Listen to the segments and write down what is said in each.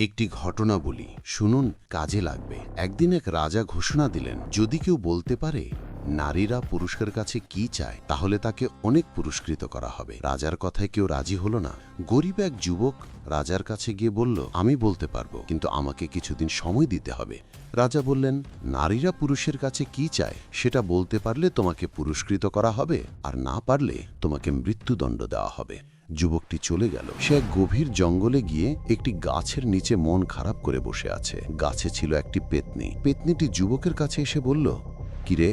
একটি ঘটনা বলি, শুনুন, কাজে লাগবে। একদিন এক রাজা ঘোষণা দিলেন, যদি কেউ বলতে পারে নারীরা পুরুষের কাছে কি চায়, তাহলে তাকে অনেক পুরস্কৃত করা হবে। রাজার কথায় কেউ রাজি হলো না। গরিব এক যুবক রাজার কাছে গিয়ে বলল, আমি বলতে পারবো, কিন্তু আমাকে কিছুদিন সময় দিতে হবে। রাজা বললেন, নারীরা পুরুষের কাছে কি চায় সেটা বলতে পারলে তোমাকে পুরস্কৃত করা হবে, আর না পারলে তোমাকে মৃত্যুদণ্ড দেওয়া হবে। যুবকটি চলে গেল। সে এক গভীর জঙ্গলে গিয়ে একটি গাছের নিচে মন খারাপ করে বসে আছে। গাছে ছিল একটি পেত্নী। পেত্নীটি যুবকের কাছে এসে বলল, কিরে,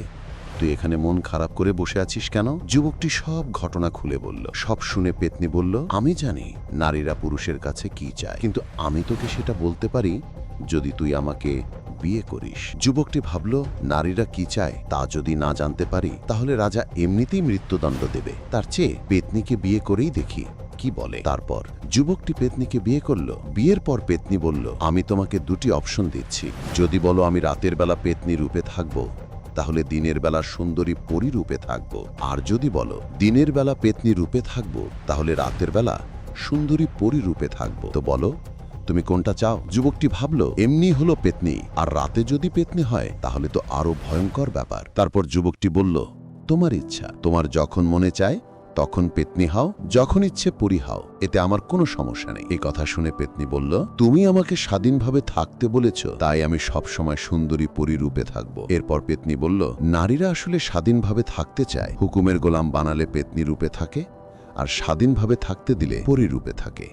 তুই এখানে মন খারাপ করে বসে আছিস কেন? যুবকটি সব ঘটনা খুলে বলল। সব শুনে পেত্নী বলল, আমি জানি নারীরা পুরুষের কাছে কি চায়, কিন্তু আমি তোকে সেটা বলতে পারি যদি তুই আমাকে বিয়ে করিস। যুবকটি ভাবল, নারীরা কি চায় তা যদি না জানতে পারি, তাহলে রাজা এমনিতেই মৃত্যুদণ্ড দেবে। তার চেয়ে পেত্নীকে বিয়ে করেই দেখি কি বলে। তারপর যুবকটি পেত্নীকে বিয়ে করল। বিয়ের পর পেত্নী বলল, আমি তোমাকে দুটি অপশন দিচ্ছি। যদি বলো আমি রাতের বেলা পেত্নী রূপে থাকব, তাহলে দিনের বেলা সুন্দরী পরী রূপে থাকব। আর যদি বলো দিনের বেলা পেত্নী রূপে থাকব, তাহলে রাতের বেলা সুন্দরী পরী রূপে থাকব। তো বলো তুমি কোনটা চাও? যুবকটি ভাবল, এমনি হলো পেত্নী, আর রাতে যদি পেত্নী হয় তাহলে তো আরো ভয়ঙ্কর ব্যাপার। তারপর যুবকটি বলল, তোমার ইচ্ছা, তোমার যখন মনে চায় তখন পেত্নী হও, যখন ইচ্ছে পরী হও, এতে আমার কোনো সমস্যা নেই। এই কথা শুনে পেত্নী বলল, তুমি আমাকে স্বাধীনভাবে থাকতে বলেছ, তাই আমি সবসময় সুন্দরী পরী রূপে থাকব। এরপর পেত্নী বলল, নারীরা আসলে স্বাধীনভাবে থাকতে চায়। হুকুমের গোলাম বানালে পেত্নী রূপে থাকে, আর স্বাধীনভাবে থাকতে দিলে পরী রূপে থাকে।